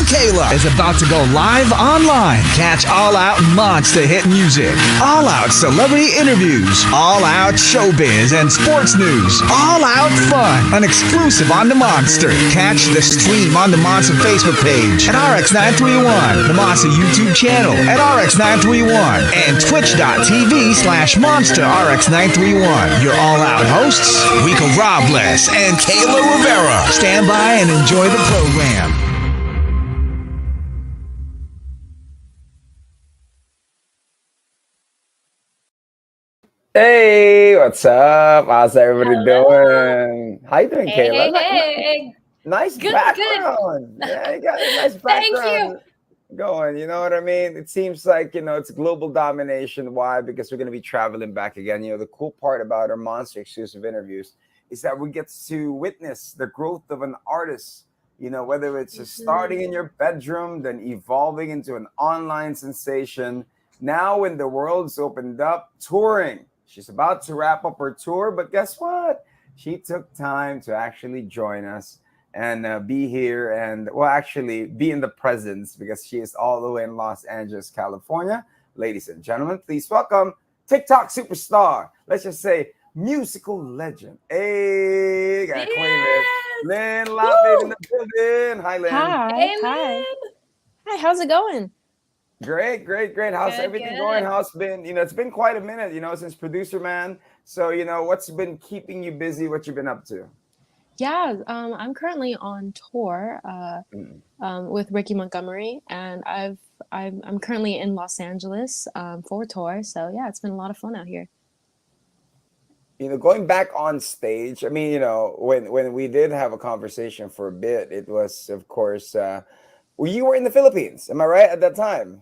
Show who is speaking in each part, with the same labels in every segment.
Speaker 1: Kayla is about to go live online. Catch All Out Monster hit music, All Out celebrity interviews, All Out showbiz and sports news, All Out fun, an exclusive on the Monster. Catch the stream on the Monster Facebook page at RX931, the Monster YouTube channel at RX931, and twitch.tv/Monster RX931. Your All Out hosts, Rico Robles and Kayla Rivera. Stand by and enjoy the program.
Speaker 2: Hey, what's up? How's everybody doing? How you doing, Kayla?
Speaker 3: Hey.
Speaker 2: Nice
Speaker 3: Good.
Speaker 2: background. Yeah, you got a nice background.
Speaker 3: Thank you.
Speaker 2: Going, you know what I mean? It seems like, it's global domination. Why? Because we're going to be traveling back again. The cool part about our Monster exclusive interviews is that we get to witness the growth of an artist, whether it's starting in your bedroom, then evolving into an online sensation. Now when the world's opened up, touring. She's about to wrap up her tour, but guess what? She took time to actually join us and be here and, actually be in the presence because she is all the way in Los Angeles, California. Ladies and gentlemen, please welcome TikTok superstar. Let's just say musical legend. Hey, gotta claim it. Lyn Lapid in the building. Hi, Lyn.
Speaker 3: Hi.
Speaker 4: Hi, how's it going?
Speaker 2: Great. How's everything going? How's been, it's been quite a minute, since Producer Man. So, what's been keeping you busy? What you've been up to?
Speaker 4: Yeah, I'm currently on tour with Ricky Montgomery, and I'm currently in Los Angeles for a tour. So yeah, it's been a lot of fun out here.
Speaker 2: Going back on stage, I mean, when we did have a conversation for a bit, it was, of course, you were in the Philippines. Am I right at that time?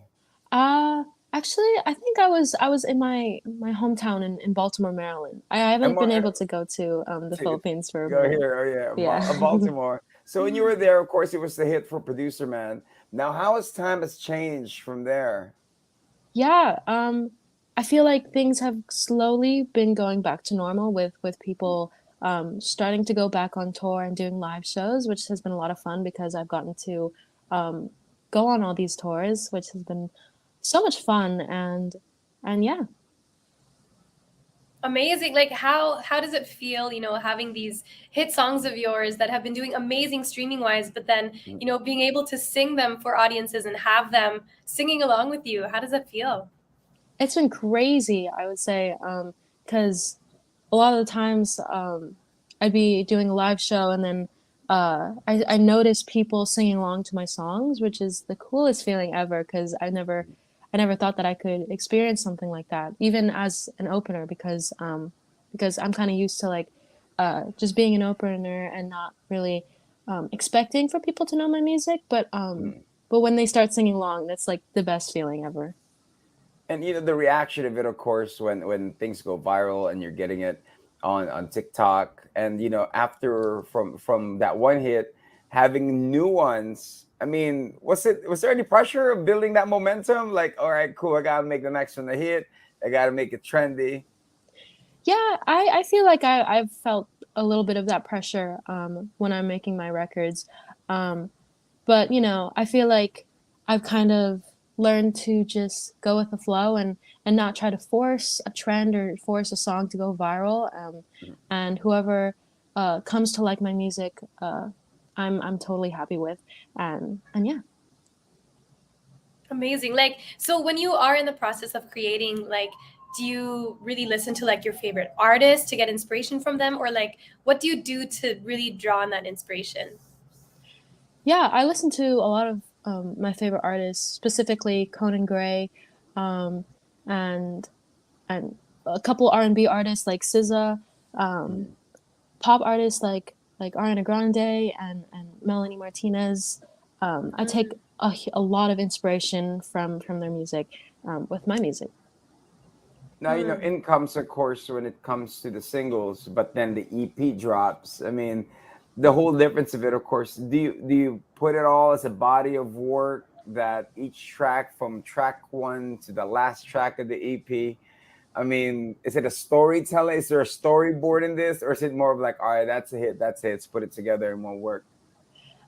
Speaker 4: Actually, I think I was in my hometown in Baltimore, Maryland. I haven't been able to go to the Philippines for a
Speaker 2: go
Speaker 4: minute.
Speaker 2: here. Baltimore. So when you were there, of course, it was the hit for Producer Man. Now, how has time changed from there?
Speaker 4: Yeah, I feel like things have slowly been going back to normal with people starting to go back on tour and doing live shows, which has been a lot of fun because I've gotten to go on all these tours, which has been so much fun and yeah.
Speaker 3: Amazing. Like how does it feel, having these hit songs of yours that have been doing amazing streaming wise, but then, being able to sing them for audiences and have them singing along with you? How does that feel?
Speaker 4: It's been crazy, I would say, because a lot of the times I'd be doing a live show and then I noticed people singing along to my songs, which is the coolest feeling ever because I never thought that I could experience something like that, even as an opener, because I'm kind of used to like just being an opener and not really expecting for people to know my music. But when they start singing along, that's like the best feeling ever.
Speaker 2: And the reaction of it, of course, when things go viral and you're getting it on TikTok, and after from that one hit, having new ones. I mean, was there any pressure of building that momentum? Like, all right, cool, I gotta make the next one a hit. I gotta make it trendy.
Speaker 4: Yeah, I feel like I've felt a little bit of that pressure when I'm making my records. But I feel like I've kind of learned to just go with the flow and not try to force a trend or force a song to go viral. And whoever comes to like my music, I'm totally happy with, and yeah.
Speaker 3: Amazing. Like, so when you are in the process of creating, like, do you really listen to like your favorite artists to get inspiration from them, or like what do you do to really draw on that inspiration?
Speaker 4: Yeah, I listen to a lot of my favorite artists, specifically Conan Gray, and a couple R&B artists like SZA, pop artists like Ariana Grande and Melanie Martinez. I take a lot of inspiration from their music with my music.
Speaker 2: Now, in comes, of course, when it comes to the singles, but then the EP drops. I mean, the whole difference of it, of course, do you put it all as a body of work that each track from track 1 to the last track of the EP? I mean, is it a storytelling? Is there a storyboard in this? Or is it more of like, all right, that's a hit, let's put it together in one work?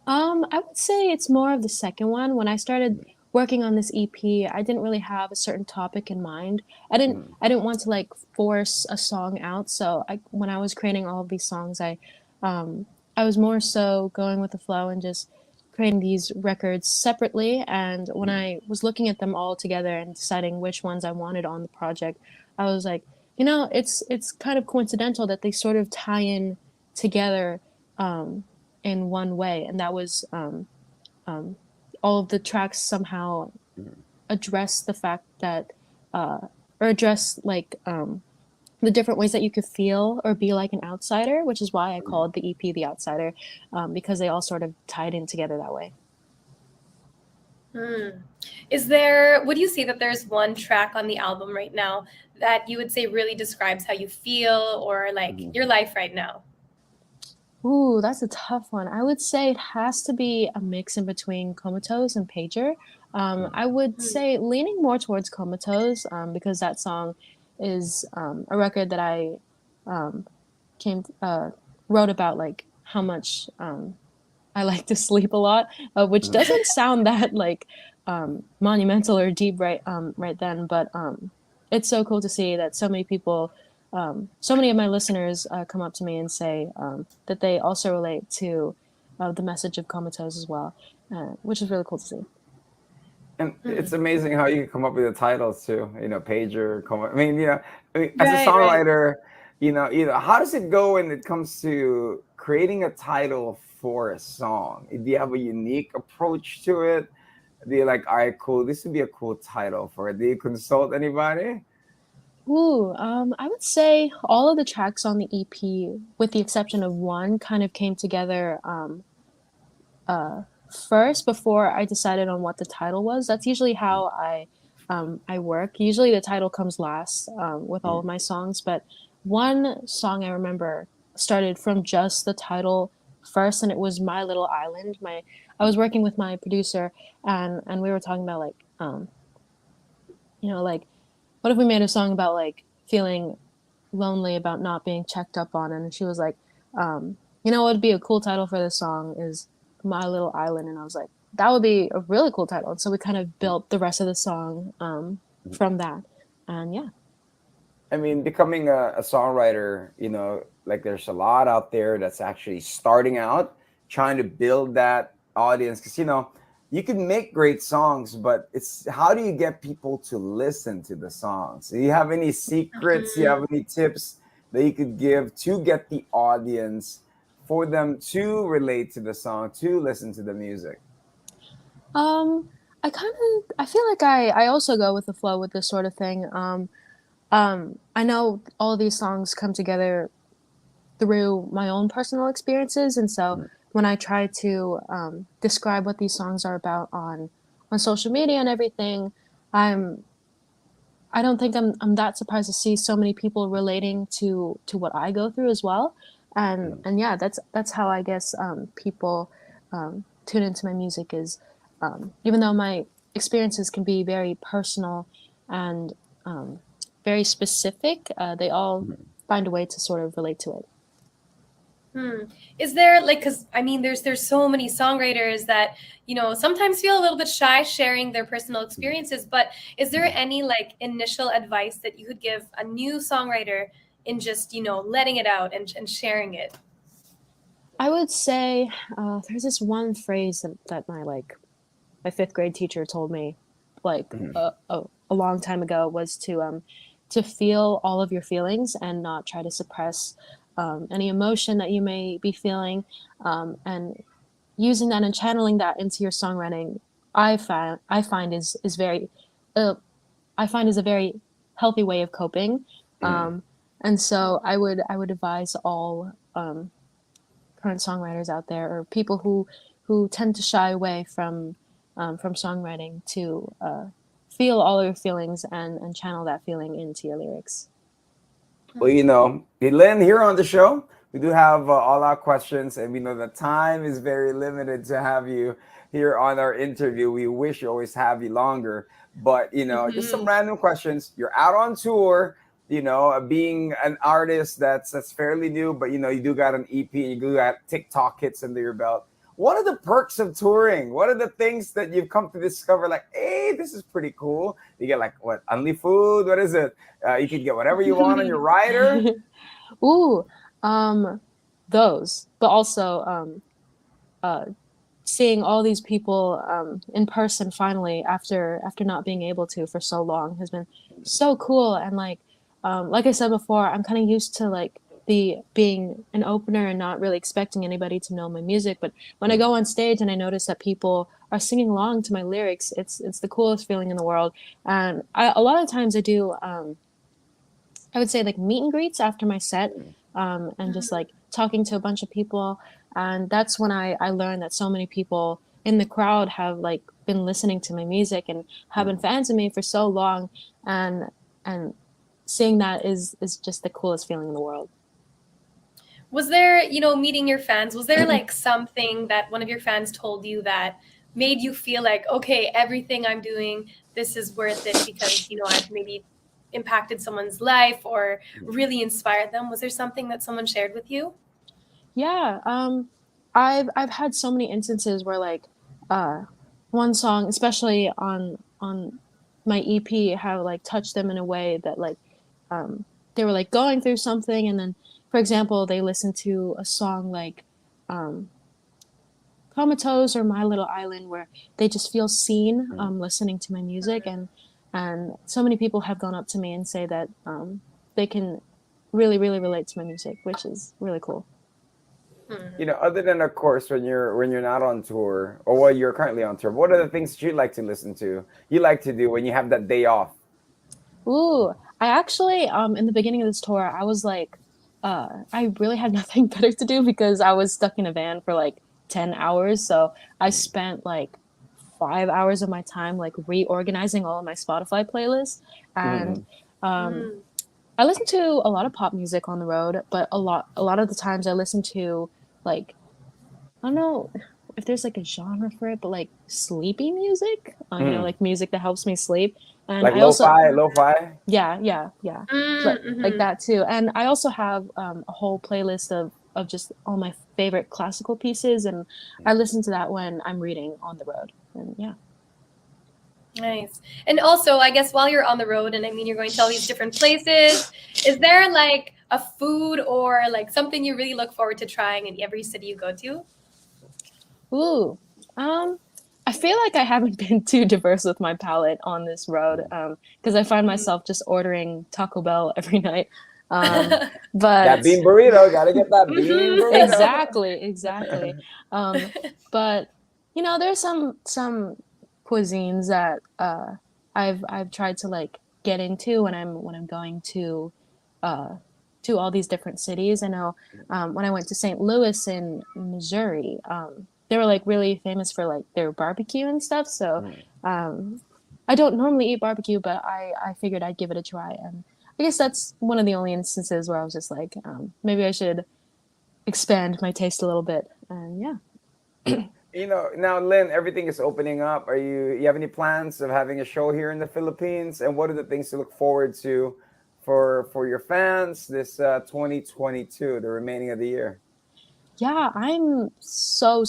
Speaker 4: I would say it's more of the second one. When I started working on this EP, I didn't really have a certain topic in mind.
Speaker 2: Mm,
Speaker 4: I didn't want to like force a song out. So when I was creating all of these songs, um I was more so going with the flow and just creating these records separately. And when
Speaker 2: mm,
Speaker 4: I was looking at them all together and deciding which ones I wanted on the project, I was like, you know, it's kind of coincidental that they sort of tie in together. In one way, and that was um, all of the tracks somehow
Speaker 2: mm,
Speaker 4: address the fact that uh, or address like the different ways that you could feel or be like an outsider, which is why I
Speaker 2: mm.
Speaker 4: called the EP The Outsider, because they all sort of tied in together that way.
Speaker 3: Hmm. Would you say that there's one track on the album right now that you would say really describes how you feel or like
Speaker 2: Mhm.
Speaker 3: your life right now?
Speaker 4: Ooh, that's a tough one. I would say it has to be a mix in between Comatose and Pager. I would
Speaker 3: Hmm.
Speaker 4: say leaning more towards Comatose, because that song is a record that I um, came wrote about like how much I like to sleep a lot, which
Speaker 2: Mhm.
Speaker 4: doesn't sound that like monumental or deep right then, but it's so cool to see that so many people, so many of my listeners come up to me and say that they also relate to the message of Comatose as well, which is really cool to see.
Speaker 2: And
Speaker 3: Hmm.
Speaker 2: it's amazing how you can come up with the titles too. Pager. I mean, as a
Speaker 3: Right, right.
Speaker 2: songwriter, how does it go when it comes to creating a title for a song? Do you have a unique approach to it? Do you like, all right, cool, this would be a cool title for it? Do you consult anybody?
Speaker 4: Ooh, I would say all of the tracks on the EP, with the exception of one, kind of came together uh, first before I decided on what the title was. That's usually how I work. Usually the title comes last with all
Speaker 2: Mm,
Speaker 4: of my songs, but one song I remember started from just the title first, and it was My Little Island. My I was working with my producer, and we were talking about like like what if we made a song about like feeling lonely about not being checked up on, and she was like, what would be a cool title for this song is My Little Island, and I was like, that would be a really cool title. And so we kind of
Speaker 2: mm,
Speaker 4: built the rest of the song
Speaker 2: mm.
Speaker 4: from that, and yeah.
Speaker 2: I mean, becoming a songwriter, like there's a lot out there that's actually starting out, trying to build that audience. Because, you can make great songs, but it's how do you get people to listen to the songs? Do you have any secrets? Do you have
Speaker 3: Mhm.
Speaker 2: any tips that you could give to get the audience for them to relate to the song, to listen to the music?
Speaker 4: um I feel like I also go with the flow with this sort of thing. I know all of these songs come together through my own personal experiences, and so
Speaker 2: Mm,
Speaker 4: when I try to describe what these songs are about on social media and everything, I'm I don't think I'm that surprised to see so many people relating to what I go through as well,
Speaker 2: mm.
Speaker 4: and yeah, that's how I guess people tune into my music is even though my experiences can be very personal and um, very specific, they all
Speaker 2: Mm.
Speaker 4: find a way to sort of relate to it.
Speaker 3: Hmm. Is there like, because I mean, there's so many songwriters that sometimes feel a little bit shy sharing their personal experiences. But is there any like initial advice that you could give a new songwriter in just letting it out and sharing it?
Speaker 4: I would say there's this one phrase that my fifth grade teacher told me like
Speaker 2: Mm.
Speaker 4: a long time ago was to feel all of your feelings and not try to suppress any emotion that you may be feeling, and using that and channeling that into your songwriting. I find is very uh, I find is a very healthy way of coping,
Speaker 2: Mm.
Speaker 4: and so I would advise all current songwriters out there or people who tend to shy away from songwriting to feel all your feelings and channel that feeling into your lyrics.
Speaker 2: Well, hey, Lynn, here on the show, we do have all our questions, and we know that time is very limited to have you here on our interview. We wish you always have you longer, but just some
Speaker 3: Mhm.
Speaker 2: random questions. You're out on tour, being an artist that's fairly new, but you do got an EP, you do got TikTok hits under your belt. What are the perks of touring? What are the things that you've come to discover? Like, hey, this is pretty cool. You get like what? Only food? What is it? You can get whatever you want on your rider.
Speaker 4: Ooh, those, but also uh, seeing all these people in person finally after not being able to for so long has been so cool. And like I said before, I'm kind of used to like the being an opener and not really expecting anybody to know my music. But when I go on stage and I notice that people are singing along to my lyrics, it's the coolest feeling in the world. And a lot of times I do I would say like meet and greets after my set, and just like talking to a bunch of people. And that's when I learned that so many people in the crowd have like been listening to my music and have been fans of me for so long. And seeing that is just the coolest feeling in the world.
Speaker 3: Was there, meeting your fans, was there like something that one of your fans told you that made you feel like, okay, everything I'm doing, this is worth it because, I've maybe impacted someone's life or really inspired them? Was there something that someone shared with you?
Speaker 4: Yeah, I've had so many instances where like one song, especially on my EP, have like touched them in a way that like they were like going through something, and then for example they listened to a song like um, Comatose or My Little Island, where they just feel seen listening to my music. And so many people have gone up to me and say that they can really relate to my music, which is really cool.
Speaker 2: Other than of course when you're not on tour or while you're currently on tour, what are the things you like to listen to? You like to do when you have that day off?
Speaker 4: Ooh, I actually in the beginning of this tour, I was like, I really had nothing better to do because I was stuck in a van for like 10 hours. So I spent like 5 hours of my time like reorganizing all of my Spotify playlists. And I listen to a lot of pop music on the road, but a lot of the times I listen to like, I don't know if there's like a genre for it, but like sleepy music, like music that helps me sleep. And
Speaker 2: Like
Speaker 4: I also,
Speaker 2: lo-fi?
Speaker 4: yeah, like that too. And I also have a whole playlist of just all my favorite classical pieces, and I listen to that when I'm reading on the road. And yeah.
Speaker 3: Nice. And also, I guess while you're on the road, and I mean, you're going to all these different places, is there like a food or like something you really look forward to trying in every city you go to?
Speaker 4: Ooh, I feel like I haven't been too diverse with my palate on this road, because I find myself just ordering Taco Bell every night.
Speaker 2: That
Speaker 4: But
Speaker 2: bean burrito, gotta get that bean burrito.
Speaker 4: exactly. But there's some cuisines that I've tried to like get into when I'm going uh, to all these different cities. I know when I went to St. Louis in Missouri, they were like really famous for like their barbecue and stuff. So I don't normally eat barbecue, but I figured I'd give it a try. And I guess that's one of the only instances where I was just like, maybe I should expand my taste a little bit. And yeah.
Speaker 2: Now Lynn, everything is opening up. You have any plans of having a show here in the Philippines? And what are the things to look forward to for your fans this 2022, the remaining of the year?
Speaker 4: Yeah, I'm so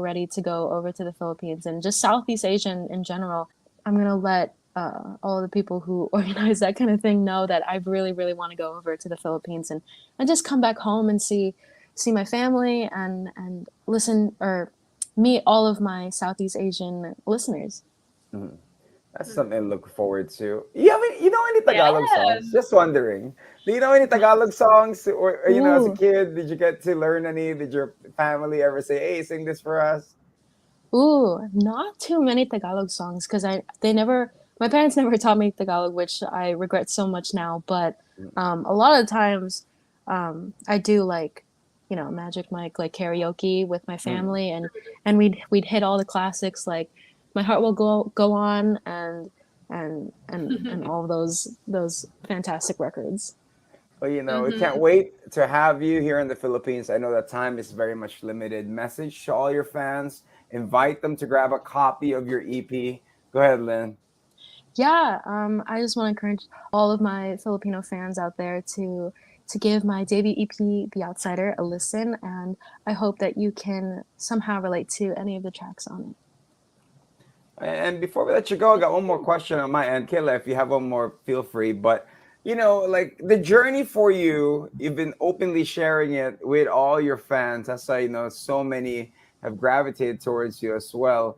Speaker 4: ready to go over to the Philippines and just Southeast Asia in general. I'm gonna let all the people who organize that kind of thing know that I really want to go over to the Philippines and just come back home and see my family and listen or meet all of my Southeast Asian listeners.
Speaker 2: That's something to look forward to. You know any Tagalog songs?
Speaker 3: Yes.
Speaker 2: Just wondering. Do you know any Tagalog songs? Or as a
Speaker 4: Ooh,
Speaker 2: kid, did you get to learn any? Did your family ever say, "Hey, sing this for us"?
Speaker 4: ooh, not too many Tagalog songs because my parents never taught me Tagalog, which I regret so much now. But a lot of times, I do like, Magic Mike, like karaoke with my
Speaker 2: Mm.
Speaker 4: family, and we'd hit all the classics like "My Heart Will Go On" and all of those fantastic records.
Speaker 2: Well, we can't wait to have you here in the Philippines. I know that time is very much limited. Message to all your fans. Invite them to grab a copy of your EP. Go ahead, Lynn.
Speaker 4: Yeah, I just want to encourage all of my Filipino fans out there to to give my debut EP, The Outsider, a listen, and I hope that you can somehow relate to any of the tracks on it.
Speaker 2: And before we let you go, I got one more question on my end. Kayla, if you have one more, feel free. But, like the journey for you, you've been openly sharing it with all your fans. That's why, so many have gravitated towards you as well.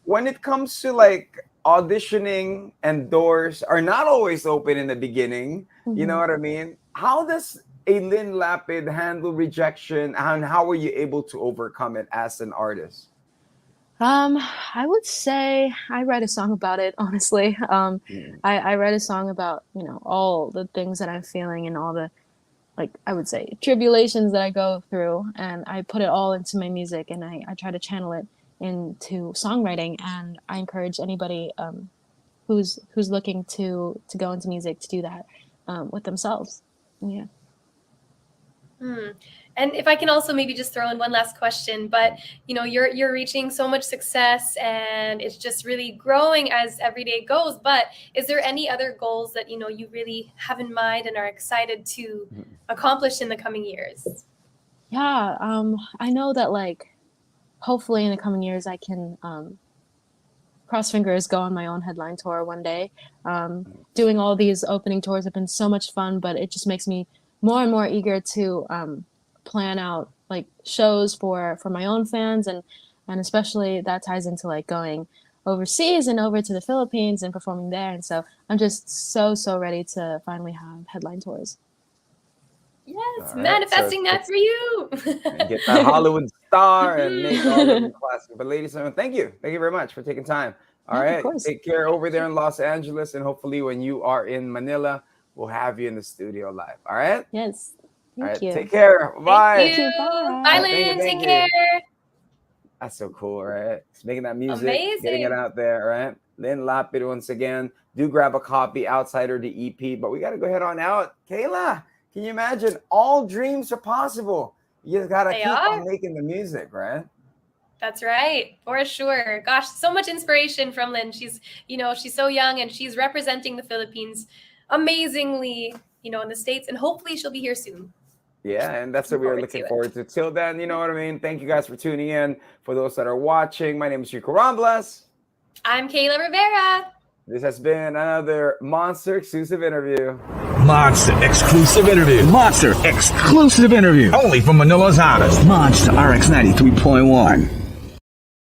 Speaker 2: When it comes to like auditioning and doors are not always open in the beginning, you know what I mean? How does a Lyn Lapid handle rejection, and how were you able to overcome it as an artist?
Speaker 4: I would say I write a song about it, honestly. I write a song about, all the things that I'm feeling and all the, like, I would say tribulations that I go through, and I put it all into my music, and I try to channel it into songwriting, and I encourage anybody who's looking to go into music to do that with themselves. Yeah.
Speaker 3: And if I can also maybe just throw in one last question, but you're reaching so much success and it's just really growing as every day goes. But is there any other goals that you really have in mind and are excited to accomplish in the coming years?
Speaker 4: Yeah, I know that hopefully in the coming years I can cross fingers go on my own headline tour one day. Doing all these opening tours have been so much fun, but it just makes me more and more eager to plan out like shows for my own fans, and especially that ties into like going overseas and over to the Philippines and performing there. And so I'm just so ready to finally have headline tours.
Speaker 3: Yes, manifesting that for you.
Speaker 2: And get that Hollywood star and make all of them classic. But ladies and gentlemen, thank you very much for taking time. All right, take care over there in Los Angeles, and hopefully when you are in Manila, we'll have you in the studio live. All right?
Speaker 4: Yes.
Speaker 2: Thank you. Take care. Bye.
Speaker 3: Thank you. Bye, Lyn. Take care.
Speaker 2: That's so cool, right? Just making that music,
Speaker 3: Amazing.
Speaker 2: getting it out there, right? Lyn Lapid, once again. Do grab a copy, Outsider, the EP. But we got to go head on out. Kayla, can you imagine? All dreams are possible. You just got to keep on making the music, right?
Speaker 3: That's right, for sure. Gosh, so much inspiration from Lyn. She's so young and she's representing the Philippines amazingly, in the States, and hopefully she'll be here soon.
Speaker 2: Yeah, and that's what we are looking forward to. Till then, you know what I mean? Thank you guys for tuning in. For those that are watching, my name is Rico Robles.
Speaker 3: I'm Kayla Rivera.
Speaker 2: This has been another Monster exclusive interview.
Speaker 1: Monster exclusive interview. Monster exclusive interview. Only from Manila's hottest. Monster RX93.1.